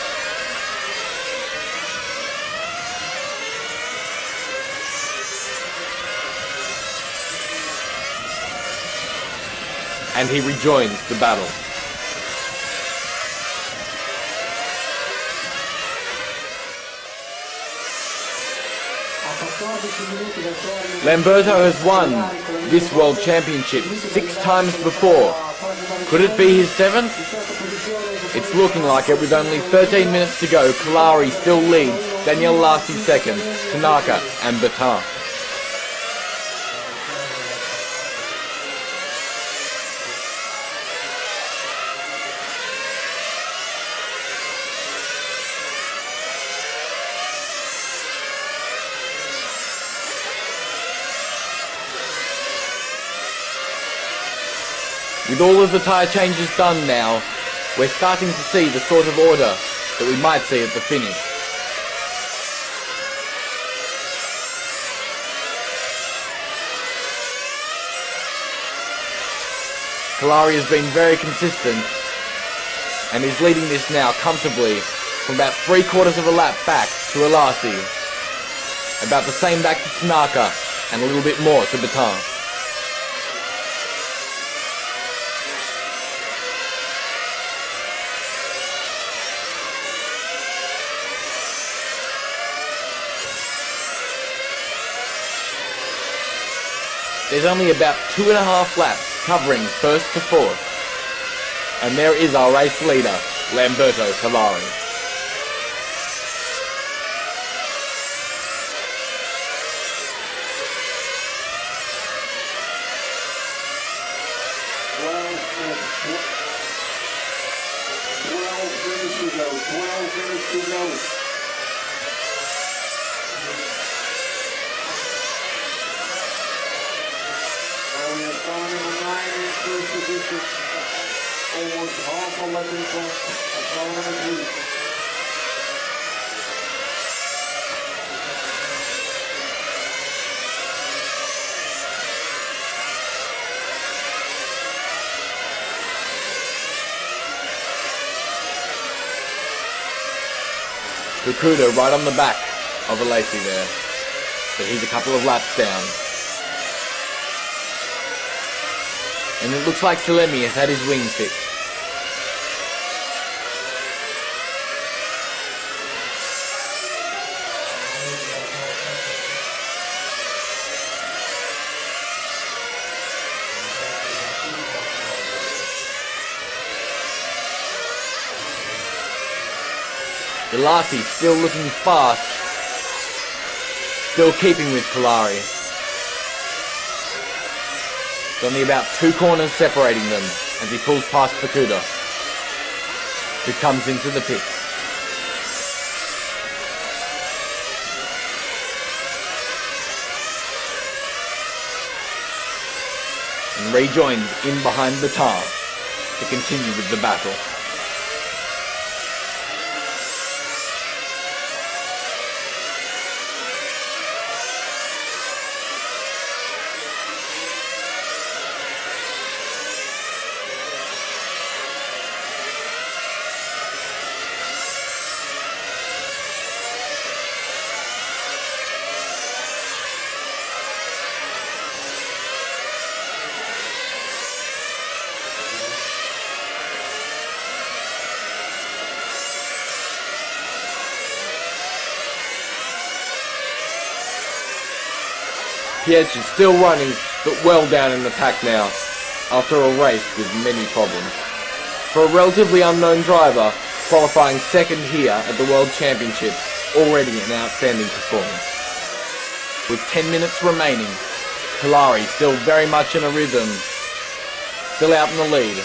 And he rejoins the battle. Lamberto has won this World Championship 6 times before. Could it be his 7th? It's looking like it with only 13 minutes to go. Kalari still leads, Daniele Ulasi second, Tanaka and Baton. With all of the tyre changes done now, we're starting to see the sort of order that we might see at the finish. Kalari has been very consistent and is leading this now comfortably from about 3/4 of a lap back to Alasi. About the same back to Tanaka and a little bit more to Baton. There's only about 2.5 laps covering first to fourth. And there is our race leader, Lamberto Kalari. Almost half a lap in front of Solomon. Fukuda right on the back of Alesi there, but he's a couple of laps down. And it looks like Salemi has had his wings fixed. Alasi still looking fast, still keeping with Kalari. There's only about 2 corners separating them as he pulls past Fukuda, who comes into the pit. And rejoins in behind Baton to continue with the battle. Pietsch is still running, but well down in the pack now, after a race with many problems. For a relatively unknown driver, qualifying second here at the World Championship, already an outstanding performance. With 10 minutes remaining, Kalari still very much in a rhythm, still out in the lead.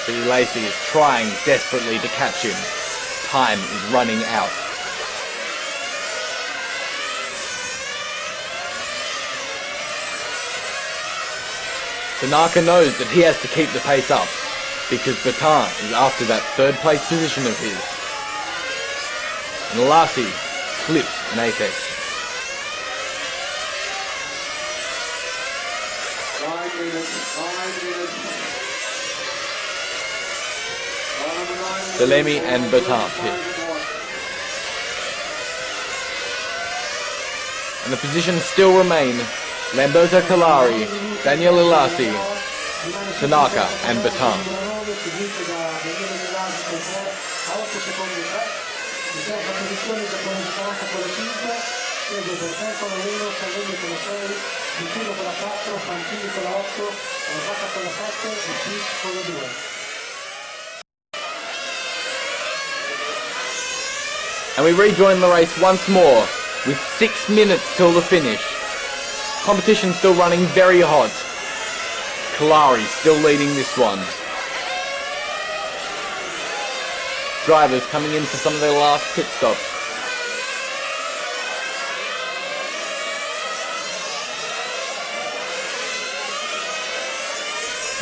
But Alesi is trying desperately to catch him. Time is running out. Tanaka knows that he has to keep the pace up, because Baton is after that third place position of his. And Alasi flips an apex. 5 minutes, 5 minutes. Salemi and Baton pit. And the positions still remain Lamberto Kalari, Daniel Alasi, Tanaka and Baton. And we rejoin the race once more with 6 minutes till the finish. Competition still running very hot. Kalari still leading this one. Drivers coming in for some of their last pit stops.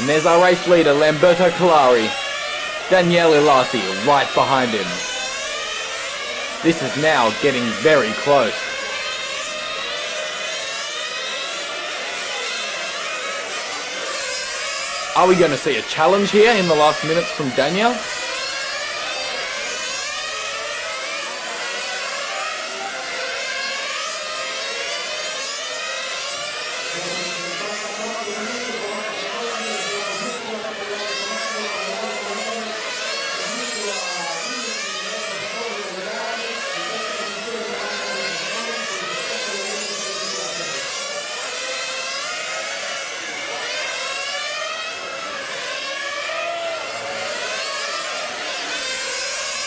And there's our race leader, Lamberto Kalari. Daniele Alasi right behind him. This is now getting very close. Are we going to see a challenge here in the last minutes from Daniel?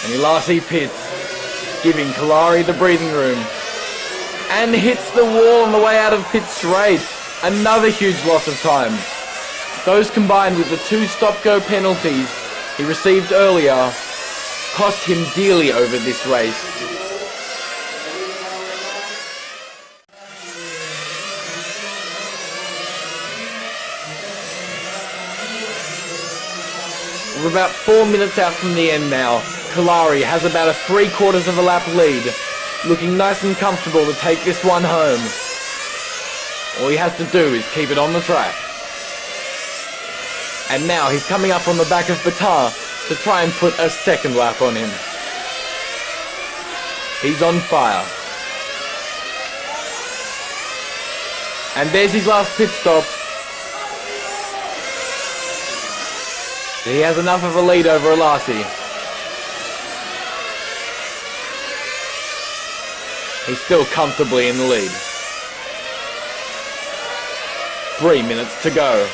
And Ilasi pits, giving Kalari the breathing room. And hits the wall on the way out of pit straight. Another huge loss of time. Those combined with the 2 stop-go penalties he received earlier cost him dearly over this race. We're about 4 minutes out from the end now. Kalari has about a 3/4 of a lap lead, looking nice and comfortable to take this one home. All he has to do is keep it on the track. And now he's coming up on the back of Batar to try and put a second lap on him. He's on fire. And there's his last pit stop. He has enough of a lead over Ilasi. He's still comfortably in the lead. 3 minutes to go.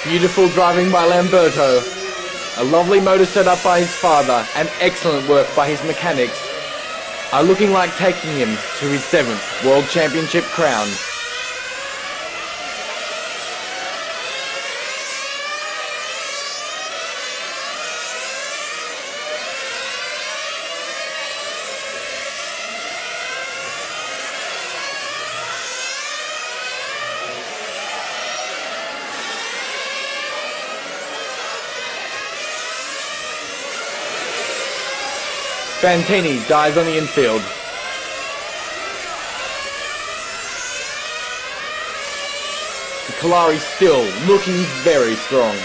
Beautiful driving by Lamberto. A lovely motor set up by his father and excellent work by his mechanics are looking like taking him to his 7th World Championship crown. Fantini dies on the infield. Kalari still looking very strong.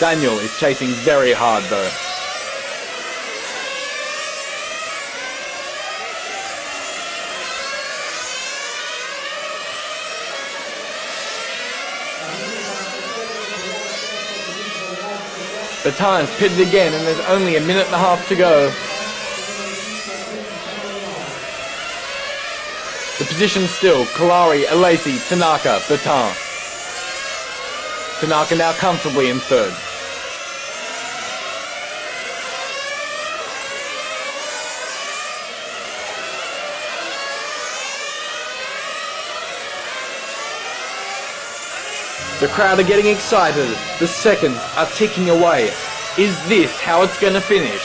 Daniel is chasing very hard though. The time's pitted again and there's only a minute and a half to go. The position still, Kalari, Alesi, Tanaka, Batar. Tanaka now comfortably in 3rd. The crowd are getting excited. The seconds are ticking away. Is this how it's going to finish?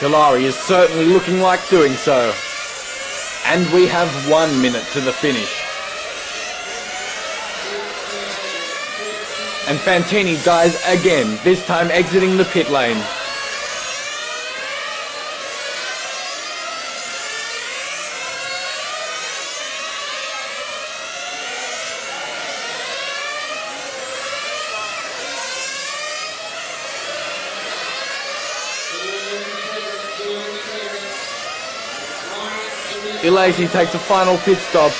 Kalari is certainly looking like doing so. And we have 1 minute to the finish. And Fantini dies again, this time exiting the pit lane. Ilasi takes a final pit stop.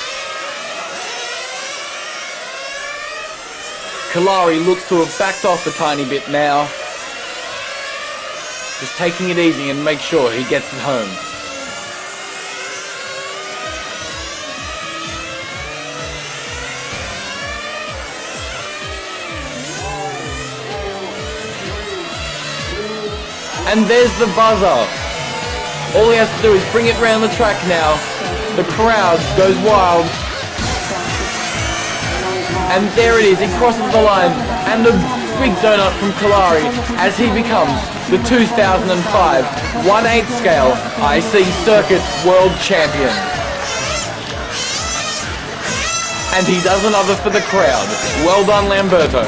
Kalari looks to have backed off a tiny bit now. Just taking it easy and make sure he gets it home. And there's the buzzer. All he has to do is bring it round the track now. The crowd goes wild. And there it is, he crosses the line. And a big donut from Kalari as he becomes the 2005 1/8 scale IC Circuit World Champion. And he does another for the crowd. Well done, Lamberto.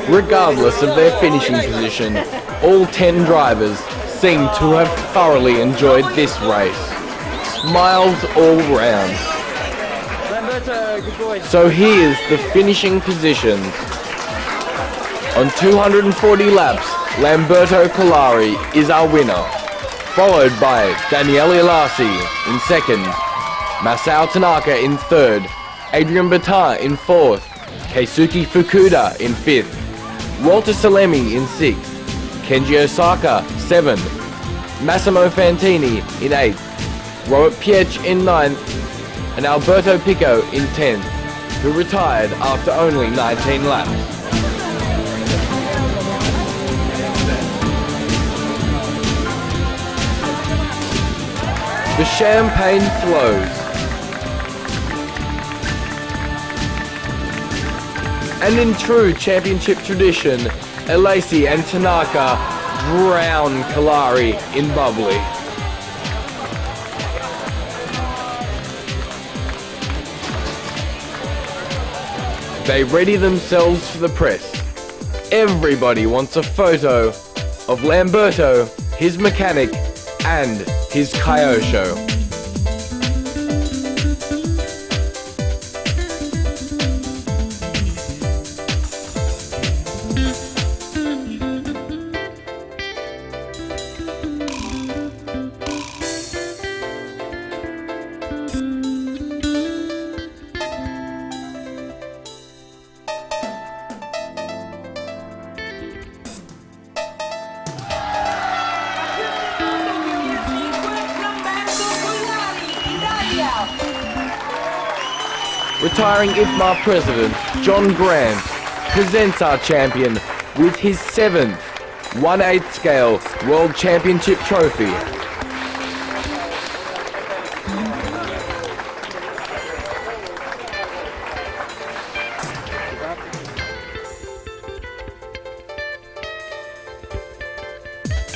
Regardless of their finishing position, all 10 drivers seem to have thoroughly enjoyed this race. Smiles all round. So here's the finishing positions. On 240 laps, Lamberto Collari is our winner, followed by Daniele Ilarsi in second, Masao Tanaka in third, Adrian Batar in fourth, Keisuke Fukuda in fifth, Walter Salemi in sixth, Kenji Osaka 7th, Massimo Fantini in 8th, Robert Piech in 9th, and Alberto Pico in 10th, who retired after only 19 laps. The champagne flows. And in true championship tradition, Elasi and Tanaka drown Collari in bubbly. They ready themselves for the press. Everybody wants a photo of Lamberto, his mechanic, and his Kyosho. Retiring IFMAR President John Grant presents our champion with his 7th 1/8 scale World Championship trophy.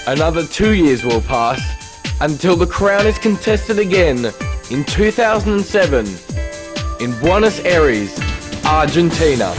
Another 2 years will pass until the crown is contested again in 2007 in Buenos Aires, Argentina.